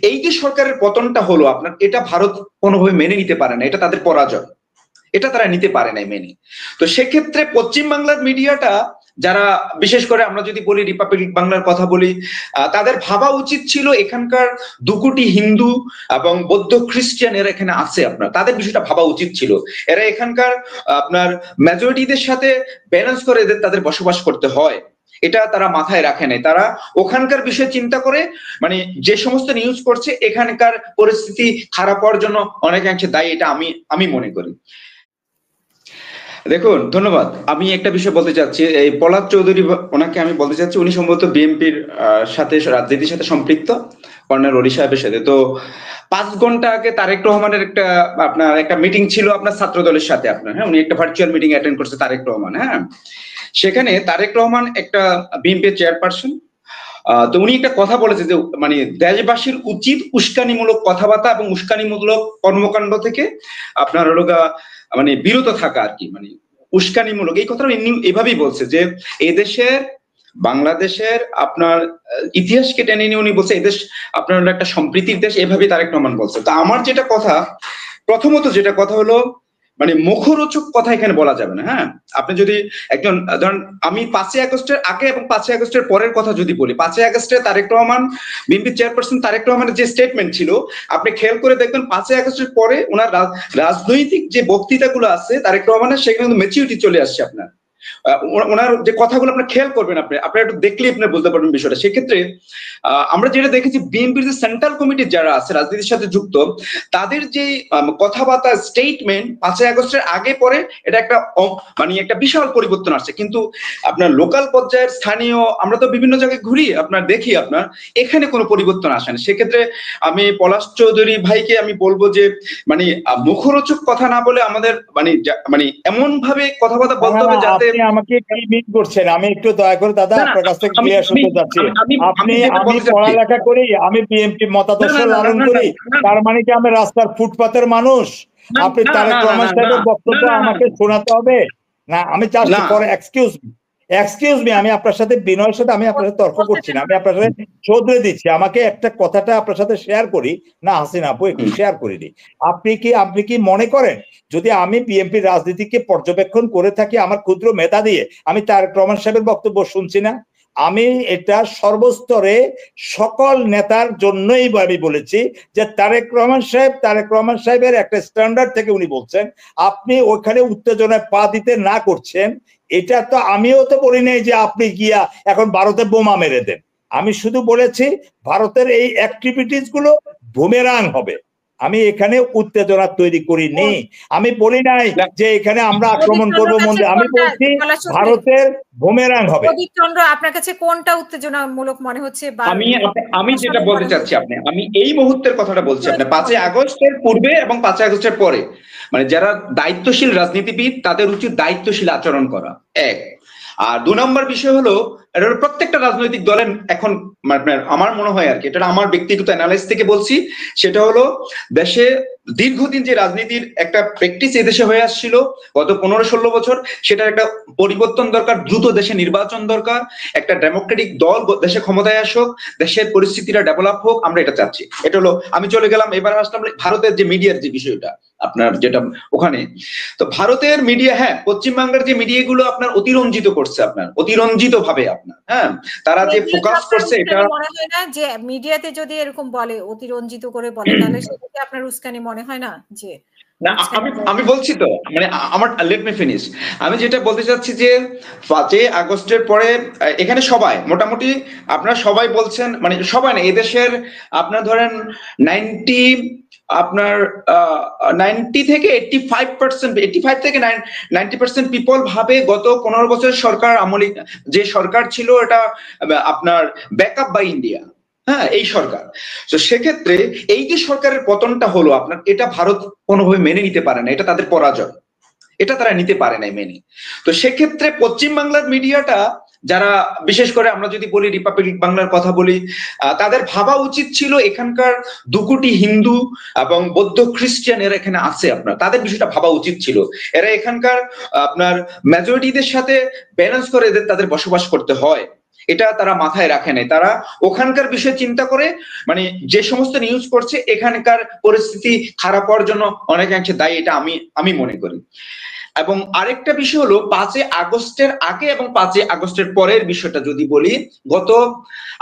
এই যে সরকারের পতনটা হলো আপনার, এটা ভারত কোনোভাবে মেনে নিতে পারে না, এটা তাদের পরাজয়, এটা তারা নিতে পারে নাই মেনে। তো সেক্ষেত্রে পশ্চিম বাংলার মিডিয়াটা যারা, বিশেষ করে আমরা যদি বলি রিপাবলিক বাংলার কথা বলি, তাদের ভাবা উচিত ছিল এখানকার 2 কোটি হিন্দু এবং বৌদ্ধ খ্রিস্টান এরা এখানে আছে, আপনার তাদের বিষয়টা ভাবা উচিত ছিল। এরা এখানকার আপনার মেজরিটিদের সাথে ব্যালেন্স করে এদের তাদের বসবাস করতে হয়, এটা তারা মাথায় রাখে নাই। তারা ওখানকার বিষয়ে চিন্তা করে, মানে যে সমস্ত নিউজ করছে এখানকার পরিস্থিতি খারাপ হওয়ার জন্য অনেকাংশে দায়ী, এটা আমি মনে করি। দেখুন, ধন্যবাদ। আমি একটা বিষয় বলতে চাচ্ছি, এই পলাশ চৌধুরী, ওনাকে আমি বলতে চাচ্ছি, উনি সম্ভবত বিএনপির সাথে, রাজনীতির সাথে সম্পৃক্ত, কর্নেল অলি সাহেবের সাথে। তো 5 ঘন্টা আগে তারেক রহমানের একটা মিটিং ছিল আপনার ছাত্র দলের সাথে, আপনার, হ্যাঁ, উনি একটা ভার্চুয়াল মিটিং অ্যাটেন্ড করছে তারেক রহমান, হ্যাঁ। সেখানে তারেক রহমান একটা বিএনপির চেয়ারপারসন, তো উনি একটা কথা বলেছে যে মানে দেশবাসীর উচিত উস্কানিমূলক কথাবার্তা এবং উস্কানিমূলক কর্মকাণ্ড থেকে আপনার হলো মানে বিরত থাকা আর কি, মানে উস্কানিমূলক, এই কথাটা এভাবেই বলছে যে এদেশের, বাংলাদেশের আপনার ইতিহাসকে টেনে নিয়ে উনি বলছে এদেশ আপনার হলো একটা সম্প্রীতির দেশ, এভাবেই তারেক রহমান বলছে। তো আমার যেটা কথা, প্রথমত যেটা কথা হলো, মানে মুখরোচক কথা এখানে বলা যাবে না, হ্যাঁ। আপনি যদি একজন ধরেন, আমি 5ই আগস্টের আগে এবং 5ই আগস্টের পরের কথা যদি বলি, 5ই আগস্টে তারেক রহমান, বিএনপি চেয়ারপারসন তারেক রহমানের যে স্টেটমেন্ট ছিল, আপনি খেয়াল করে দেখবেন 5ই আগস্টের পরে ওনার রাজনৈতিক যে বক্তৃতাগুলো আছে তারেক রহমানের, সেখানে কিন্তু ম্যাচিউরিটি চলে আসছে আপনার। ওনার যে কথাগুলো আপনার খেয়াল করবেন, আপনি একটু দেখলেই আপনি বলতে পারবেন বিষয়টা। সেক্ষেত্রে আমরা যেটা দেখেছি, বিএনপির যে সেন্ট্রাল কমিটির যারা আছে রাজনীতির সাথে যুক্ত, তাদের যে কথাবার্তা, স্টেটমেন্ট 5ই আগস্টের আগে পরে, এটা একটা মানে একটা বিশাল পরিবর্তন আসছে। কিন্তু আপনার লোকাল পর্যায়ের স্থানীয়, আমরা তো বিভিন্ন জায়গায় ঘুরি, আপনার দেখি, আপনার এখানে কোনো পরিবর্তন আসে না। সেক্ষেত্রে আমি পলাশ চৌধুরী ভাইকে আমি বলবো যে মানে মুখরোচক কথা না বলে আমাদের মানে এমন ভাবে কথাবার্তা বলতে হবে যাতে। আমাকে কি মিট করছেন, আমি একটু দয়া করে দাদা আপনার কাছ থেকে ক্লিয়ার শুনতে চাচ্ছি। আমি পড়ালেখা করি, আমি বিএনপি মতাদর্শ লালন করি, তার মানে কি আমি রাস্তার ফুটপাতের মানুষ? আপনি তারেক রহমান সাহেবের বক্তব্য আমাকে শোনাতে হবে না? আমি চাচ্ছি পরে এক্সকিউজ মি, আমি আপনার সাথে বিনয়ের সাথে আমি আপনার সাথে তর্ক করছি না, আমি আপনার সাথে চৌধুরী দিচ্ছি। আমাকে একটা কথাটা আপনার সাথে শেয়ার করি না, হাসিনা আপু একটু শেয়ার করে দিই। আপনি কি মনে করেন যদি আমি বিএনপির রাজনীতিকে পর্যবেক্ষণ করে থাকি আমার ক্ষুদ্র মেধা দিয়ে, আমি তারেক রহমান সাহেবের বক্তব্য শুনছি না? আমি এটা সর্বস্তরে সকল নেতার জন্যই আমি বলেছি যে তারেক রহমান সাহেবের একটা স্ট্যান্ডার্ড থেকে উনি বলছেন, আপনি ওখানে উত্তেজনায় পা দিতে না করছেন। এটা তো আমিও তো বলি নাই যে আপনি গিয়া এখন ভারতে বোমা মেরে দেন। আমি শুধু বলেছি ভারতের এই অ্যাক্টিভিটিস গুলো বুমেরাং হবে। আমি এখানে উত্তেজনা তৈরি করিনি, আমি বলি নাই যে এখানে আমরা আক্রমণ করবো মন্দির, আমি বলছি ভারতের বুমেরাং হবে। চন্দ্র, আপনার কাছে কোনটা উত্তেজনামূলক মনে হচ্ছে? আমি যেটা বলতে চাচ্ছি, আমি এই মুহূর্তের কথাটা বলছি, আপনি 5ই আগস্টের পূর্বে এবং 5ই আগস্টের পরে, মানে যারা দায়িত্বশীল রাজনীতিবিদ তাদের উচিত দায়িত্বশীল আচরণ করা, এক। আর 2 নম্বর বিষয় হলো, এটা হলো প্রত্যেকটা রাজনৈতিক দলের এখন, আমার মনে হয় আর কি, এটা আমার ব্যক্তিগত অ্যানালাইস থেকে বলছি, সেটা হলো দেশে দীর্ঘদিন যে রাজনীতির একটা প্র্যাকটিস এদেশে হয়ে আসছিল গত 15-16 বছর, সেটার একটা পরিবর্তন দরকার। দ্রুত দেশে নির্বাচন দরকার, একটা ডেমোক্রেটিক দল দেশে ক্ষমতায় আসুক, দেশের পরিস্থিতিটা ডেভেলপ হোক, আমরা এটা চাচ্ছি। এটা হলো, আমি চলে গেলাম, এবার আসলাম ভারতের যে মিডিয়ার যে বিষয়টা, আপনার যেটা ওখানে, তো ভারতের মিডিয়া, হ্যাঁ, পশ্চিমবাংলার যে মিডিয়াগুলো আপনার অতিরঞ্জিত করছে, আপনার অতিরঞ্জিত ভাবে আপনার, হ্যাঁ, তারা যে ফোকাস করছে, এটা মনে হয় না যে মিডিয়াতে যদি এরকম বলে, অতিরঞ্জিত করে বলে, তাহলে সেটাকে আপনার উস্কানি মনে হয় না? যে না, আমি বলছি তো, মানে আমার লেট মি ফিনিশ। আমি যেটা বলতে চাচ্ছি যে 5ই আগস্টের পরে এখানে সবাই মোটামুটি, আপনারা সবাই বলছেন, মানে সবাই না, এদেশের আপনার ধরেন 90 থেকে 85 থেকে 90% পিপল ভাবে গত 15 বছরের সরকার আমলে যে সরকার ছিল, এটা আপনার ব্যাকআপ বাই ইন্ডিয়া, হ্যাঁ, এই সরকার। তো সেক্ষেত্রে এই যে সরকারের পতনটা হলো আপনার, এটা ভারত কোনোভাবে মেনে নিতে পারে না, এটা তাদের পরাজয়, এটা তারা নিতে পারে নাই মেনে। তো সেক্ষেত্রে পশ্চিম বাংলার মিডিয়াটা যারা, বিশেষ করে আমরা যদি বলি রিপাবলিক বাংলার কথা বলি, তাদের ভাবা উচিত ছিল এখানকার 2 কোটি হিন্দু এবং বৌদ্ধ খ্রিস্টান এরা এখানে আছে, আপনার তাদের বিষয়টা ভাবা উচিত ছিল। এরা এখানকার আপনার মেজরিটিদের সাথে ব্যালেন্স করে এদের তাদের বসবাস করতে হয়, এটা তারা মাথায় রাখে নাই। তারা ওখানকার বিষয়ে চিন্তা করে, মানে যে সমস্ত নিউজ করছে এখানকার পরিস্থিতি খারাপ হওয়ার জন্য অনেকাংশে দায়ী, এটা আমি মনে করি। এবং আরেকটা বিষয় হলো 5ই আগস্টের আগে এবং 5ই আগস্টের পরের বিষয়টা যদি বলি,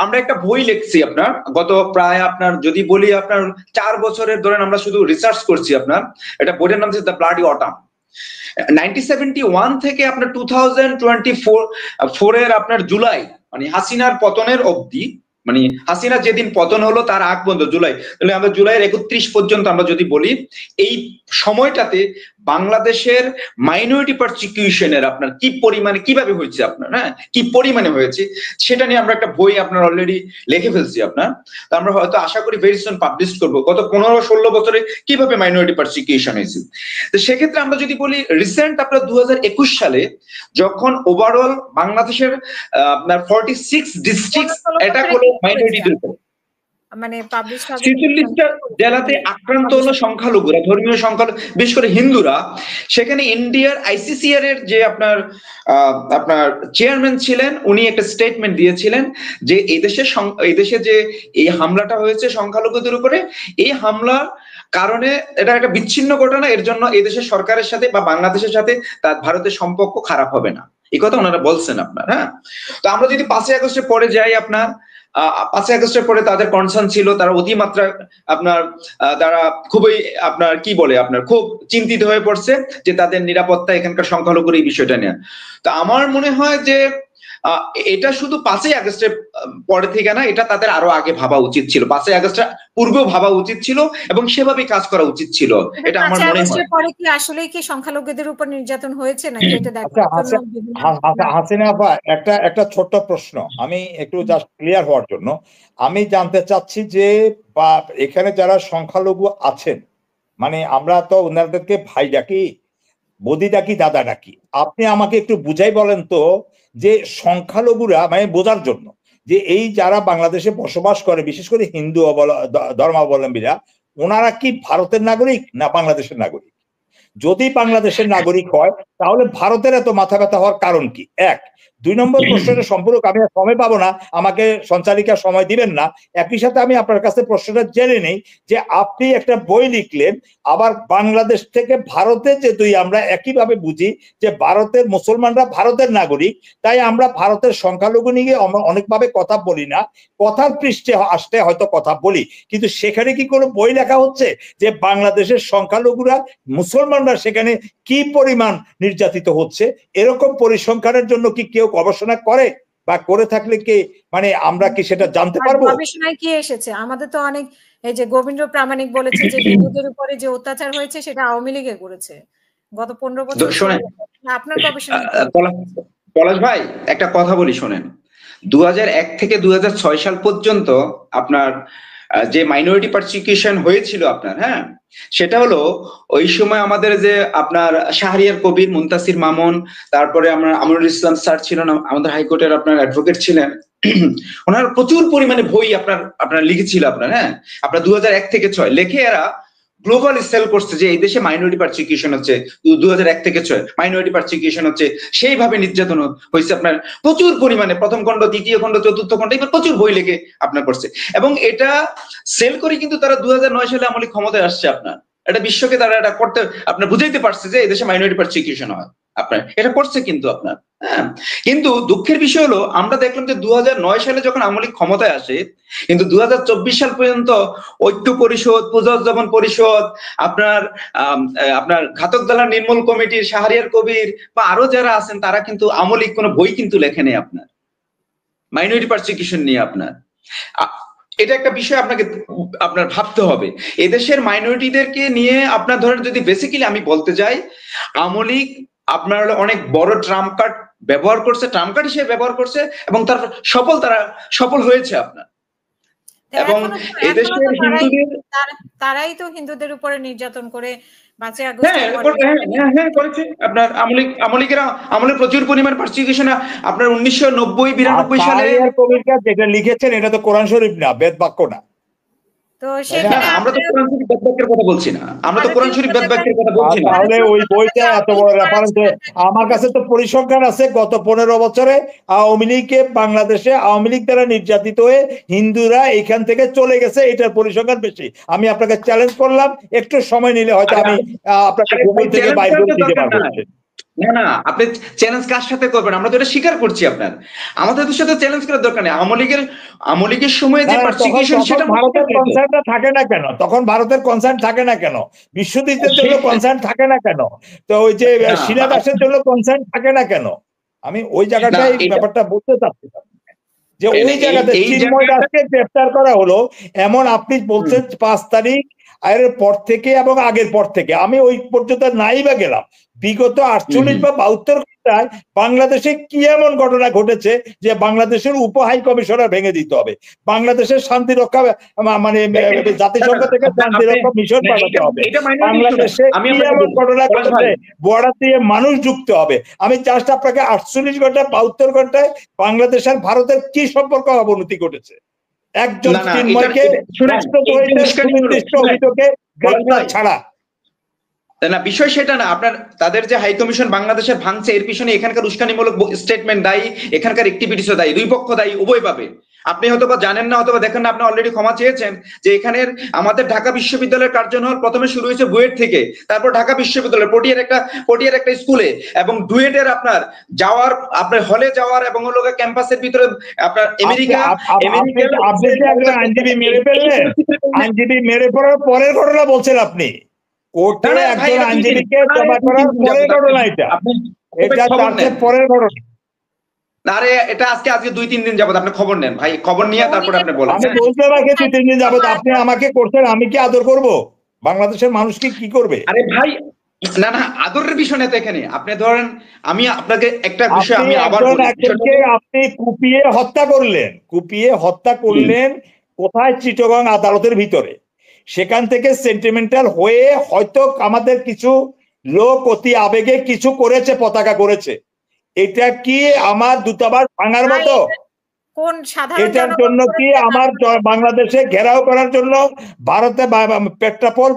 আমরা একটা বই লিখছি আপনার, গত প্রায় আপনার যদি বলি আপনার 4 বছরের ধরেন আমরা শুধু রিসার্চ করছি আপনার। এটা বইটার নাম হচ্ছে দ্য ব্লাডি অটাম। 1971 থেকে আপনার 2024 এর আপনার জুলাই, মানে হাসিনার পতনের অবধি, মানে হাসিনা যেদিন পতন হলো তার আগ পর্যন্ত জুলাই, তাহলে আমরা জুলাইয়ের 31 পর্যন্ত আমরা যদি বলি, এই সময়টাতে বাংলাদেশের মাইনরিটি পারসিকিউশনের আপনার কি পরিমাণে কিভাবে হয়েছে আপনার, হ্যাঁ কি পরিমাণে হয়েছে সেটা নিয়ে আমরা একটা বই আপনার অলরেডি লিখে ফেলছি আপনার। তো আমরা হয়তো আশা করি ভেরি সুন পাবলিশ করবো গত 15-16 বছরে কিভাবে মাইনরিটি পারসিকিউশন হয়েছে। তো সেক্ষেত্রে আমরা যদি বলি রিসেন্ট আপনার 2021 সালে যখন ওভারঅল বাংলাদেশের আপনার 46 ডিস্ট্রিক্ট অ্যাটাক হলো মাইনরিটিদের উপর, মানে পাবলিশ 46টা জেলাতে আক্রান্ত হলো সংখ্যালঘুরা, ধর্মীয় সংখ্যালঘু, বিশেষ করে হিন্দুরা। সেখানে ইন্ডিয়ার আইসিসিআর এর যে আপনার চেয়ারম্যান ছিলেন, উনি একটা স্টেটমেন্ট দিয়েছিলেন যে এই দেশে যে এই হামলাটা হয়েছে সংখ্যালঘুদের উপরে, এই হামলার কারণে এটা একটা বিচ্ছিন্ন ঘটনা, এর জন্য এই দেশের সরকারের সাথে বা বাংলাদেশের সাথে তার ভারতের সম্পর্ক খারাপ হবে না, এই কথা ওনারা বলছেন আপনার। হ্যাঁ, তো আমরা যদি 5ই আগস্টের পরে যাই আপনার, 5ই আগস্টের পরে তাদের কনসার্ন ছিল, তারা অতিমাত্রা আপনার তারা খুবই আপনার কি বলে আপনার খুব চিন্তিত হয়ে পড়ছে যে তাদের নিরাপত্তা, এখানকার সংখ্যালঘুর এই বিষয়টা নিয়ে। তো আমার মনে হয় যে এটা শুধু 5ই আগস্টের পরে থেকে না, এটা তাদের আরো আগে ভাবা উচিত ছিল, 5ই আগস্টের পূর্বেও ভাবা উচিত ছিল এবং সেভাবেই কাজ করা উচিত ছিল, এটা আমার মনে হয়। পরে কি আসলেই কি সংখ্যালঘুদের উপর নির্যাতন হয়েছে নাকি এটা দেখার জন্য? হাসিনা আপা, একটা ছোট্ট প্রশ্ন আমি একটু জাস্ট ক্লিয়ার হওয়ার জন্য আমি জানতে চাচ্ছি যে এখানে যারা সংখ্যালঘু আছেন, মানে আমরা তো ওনাদেরকে ভাই ডাকি, বদি ডাকি, দাদা ডাকি, আপনি আমাকে একটু বুঝাই বলেন তো যে সংখ্যালঘুরা, মানে বোঝার জন্য যে এই যারা বাংলাদেশে বসবাস করে বিশেষ করে হিন্দু ধর্মাবলম্বীরা, ওনারা কি ভারতের নাগরিক না বাংলাদেশের নাগরিক? যদি বাংলাদেশের নাগরিক হয় তাহলে ভারতের এত মাথা ব্যথা হওয়ার কারণ কি? 1। 2 নম্বর প্রশ্নের সম্পর্ক আমি সময় পাবো না, আমাকে সঞ্চালিকা সময় দিবেন না। একই সাথে আমি আপনার কাছে প্রশ্নটা জেনে নেই যে আপনি একটা বই লিখলেন, আবার বাংলাদেশ থেকে ভারতে যেহেতু আমরা একইভাবে বুঝি যে ভারতের মুসলমানরা ভারতের নাগরিক, তাই আমরা ভারতের সংখ্যালঘু নিয়ে অনেকভাবে কথা বলি না, কথার পৃষ্ঠে আসতে হয়তো কথা বলি, কিন্তু সেখানে কি কোনো বই লেখা হচ্ছে যে বাংলাদেশের সংখ্যালঘুরা, মুসলমানরা সেখানে কি পরিমাণ নির্যাতিত হচ্ছে? এরকম পরিসংখ্যানের জন্য কি কেউ গবেষণা করে, বা করে থাকলে কি মানে আমরা কি সেটা জানতে পারবো? গবেষণায় কি এসেছে? আমাদের তো অনেক, এই যে গোবিন্দ প্রামাণিক বলেছে যে হিন্দুদের উপরে যে অত্যাচার হয়েছে সেটা আওয়ামী লীগে করেছে গত 15 বছর। আপনার গবেষণা পলাশ ভাই একটা কথা বলি শোনেন, 2001 থেকে 2006 সাল পর্যন্ত আপনার যে মাইনরিটি পারসিকিউশন হয়েছিল আপনার, হ্যাঁ সেটা হলো ওই সময় আমাদের যে আপনার শাহরিয়ার কবির, মুনতাসির মামুন, তারপরে আমরা আমিনুল ইসলাম স্যার ছিলেন, আমাদের হাইকোর্টের আপনার অ্যাডভোকেট ছিলেন, ওনারা প্রচুর পরিমাণে বই আপনার লিখেছিল আপনার, হ্যাঁ আপনার 2001 থেকে 6 লেখে এরা গ্লোবাল সেল করছে যে এই দেশে মাইনরিটি পারসিকিউশন হচ্ছে, 2001 থেকে 6 মাইনরিটি পারসিকিউশন হচ্ছে, সেইভাবে নির্যাতন হয়েছে আপনার প্রচুর পরিমাণে, প্রথম খণ্ড, দ্বিতীয় খণ্ড, চতুর্থ খণ্ড, এবার প্রচুর বই লেখে আপনার করছে। এবং এটা সেল করে কিন্তু তারা 2009 সালে আমলি ক্ষমতায় আসছে আপনার, এটা বিশ্বকে তারা এটা করতে আপনার বুঝাইতে পারছে যে এই দেশে মাইনরিটি পারসিকিউশন হয় আপনার, এটা করছে কিন্তু আপনার। হ্যাঁ, কিন্তু দুঃখের বিষয় হলো আমরা দেখলাম যে 2009 সালে যখন আওয়ামী লীগ ক্ষমতায় আসে, কিন্তু 2024 সাল পর্যন্ত ঐক্য পরিষদ, পুনর্জীবন পরিষদ, আপনার ঘাতক দালাল নির্মূল কমিটির শাহরিয়ার কবির বা আরো যারা আছেন তারা কিন্তু আওয়ামী লীগ কোনো বই কিন্তু লেখে নেই আপনার মাইনরিটি পারসিকিউশন নিয়ে আপনার। এটা একটা বিষয় আপনার ভাবতে হবে, এদেশের মাইনরিটিদেরকে নিয়ে আপনার ধরেন যদি বেসিক্যালি আমি বলতে যাই, আওয়ামী লীগ আপনার অনেক বড় ট্রাম্প কার্ড ব্যবহার করছে, ট্রাম্প কার্ড হিসেবে ব্যবহার করছে এবং তারা সফল হয়েছে আপনার। এবং এদেশের হিন্দুদের, তারাই তো হিন্দুদের উপরে নির্যাতন করে 5ই আগস্ট করেছে আপনার আওয়ামী লীগের প্রচুর পরিমাণ পারসিকিউশন আপনার 1990-92 সালে যেটা লিখেছেন এটা তো কোরআন শরীফ না, বেদ বাক্য না। তো সেখানে আমরা তো কোরআন শরীফ বেদবাক্যের কথা বলছি না, আমরা তো কোরআন শরীফ বেদবাক্যের কথা বলছি না। তাহলে ওই বইটা এত বড় রেফারেন্স, আমার কাছে তো পরিসংখ্যান আছে গত 15 বছরে আওয়ামী লীগকে বাংলাদেশে আওয়ামী লীগ দ্বারা নির্যাতিত হয়ে হিন্দুরা এখান থেকে চলে গেছে, এটার পরিসংখ্যান বেশি। আমি আপনাকে চ্যালেঞ্জ করলাম, একটু সময় নিলে হয়তো আমি আপনাকে গুগল থেকে বাইর করে দিতে পারবো। না না, আপনি চ্যালেঞ্জ কার সাথে করবেন? আমরা তো এটা স্বীকার করছি আপনার, আমাদের সাথে চ্যালেঞ্জ করার দরকার নেই। আওয়ামী লীগের সময় যে পারসিকিউশন সেটা ভারতের কনসার্নটা থাকে না কেন? তখন ভারতের কনসার্ন থাকে না কেন? বিশ্বজিতের জন্য কনসার্ন থাকে না কেন? তো ওই যে শিলা দাসের জন্য কনসার্ন থাকে না কেন? আমি ওই জায়গাটাই ব্যাপারটা বলতে চাচ্ছিলাম যে ওই জায়গাতে চিন্ময় দাসকে গ্রেফতার করা হলো, এমন আপনি বলছেন 5 তারিখ এর পর থেকে এবং আগের পর থেকে, আমি ওই পর্যন্ত নাই বা গেলাম, বিগত 48 বা 72 ঘন্টায় বাংলাদেশে কি এমন ঘটনা ঘটেছে যে বাংলাদেশের উপ হাই কমিশনার ভেঙে দিতে হবে, বাংলাদেশের শান্তি রক্ষা মানে জাতিসংঘ থেকে শান্তি রক্ষা মিশন পাঠাতে হবে, বাংলাদেশে কি এমন ঘটনা ঘটেছে বর্ডার দিয়ে মানুষ যুক্ত হবে। আমি জাস্ট আপনাকে 48 ঘন্টা 72 ঘন্টায় বাংলাদেশ আর ভারতের কি সম্পর্ক অবনতি ঘটেছে, একজন চিন্ময়কে রাষ্ট্রদ্রোহিতার সুনির্দিষ্ট অভিযোগে গ্রেফতার ছাড়া। না, বিষয় সেটা না। আপনার তাদের যে হাই কমিশন বাংলাদেশের ভাঙছে, এর পিছনে এখানকার উস্কানিমূলক স্টেটমেন্ট দায়ী, এখানকার অ্যাক্টিভিটিসও দায়ী, দুই পক্ষ দায়ী, উভয় পাবে। আপনি হয়তো বা জানেন না, অথবা দেখেন না, আপনি অলরেডি ক্ষমা চেয়েছেন যে এখানের আমাদের ঢাকা বিশ্ববিদ্যালয়ের কার্যনির্বাহী প্রথমে শুরু হয়েছে বুয়েট থেকে, তারপর ঢাকা বিশ্ববিদ্যালয় পটিয়ার একটা স্কুলে, এবং ডুয়েটের আপনার যাওয়ার, আপনার হলে যাওয়ার এবং হলো ক্যাম্পাসের ভিতরে আপনার আইনজীবী মেরে ফেললেন, আইনজীবী মেরে পড়ার পরের ঘটনা বলছেন আপনি, কোর্টে একজন আইনজীবীকে জমা করার পরের ঘটনা, এটা তার পরের ঘটনা। আরে এটা আজকে 2-3 দিন যাবত আপনি খবর নেন ভাই, খবর নিয়ে তারপরে আপনি বলেন। আমি বলতে পারি 2-3 দিন যাবত আপনি আমাকে করছেন, আমি কি আদর করব? বাংলাদেশের মানুষকে কি করবে? আরে ভাই না না, আদরের বিষয় না তো এখানে। আপনি ধরেন, আমি আপনাকে একটা বিষয় আমি আবার আপনি কুপিয়ে হত্যা করলেন কোথায়? চিটাগং আদালতের ভিতরে। সেখান থেকে সেন্টিমেন্টাল হয়ে হয়তো আমাদের কিছু লোক অতি আবেগে কিছু করেছে, পতাকা করেছে, এটা কি আমার দূতাবাস ভাঙার মতো? এটার জন্য কি আমার বাংলাদেশে ঘেরাও করার জন্য ভারতে পেট্রাপোল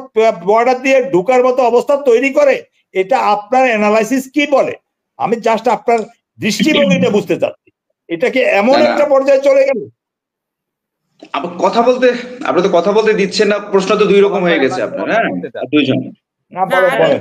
বর্ডার দিয়ে ঢুকার মতো অবস্থা তৈরি করে? এটা আপনার অ্যানালাইসিস কি বলে? আমি জাস্ট আপনার দৃষ্টিভঙ্গিটা বুঝতে চাচ্ছি, এটা কি এমন একটা পর্যায়ে চলে গেল? আপনি তো কথা বলতে দিচ্ছেন না, প্রশ্ন তো দুই রকম হয়ে গেছে আপনার। হ্যাঁ, দুইজন না, বলেন।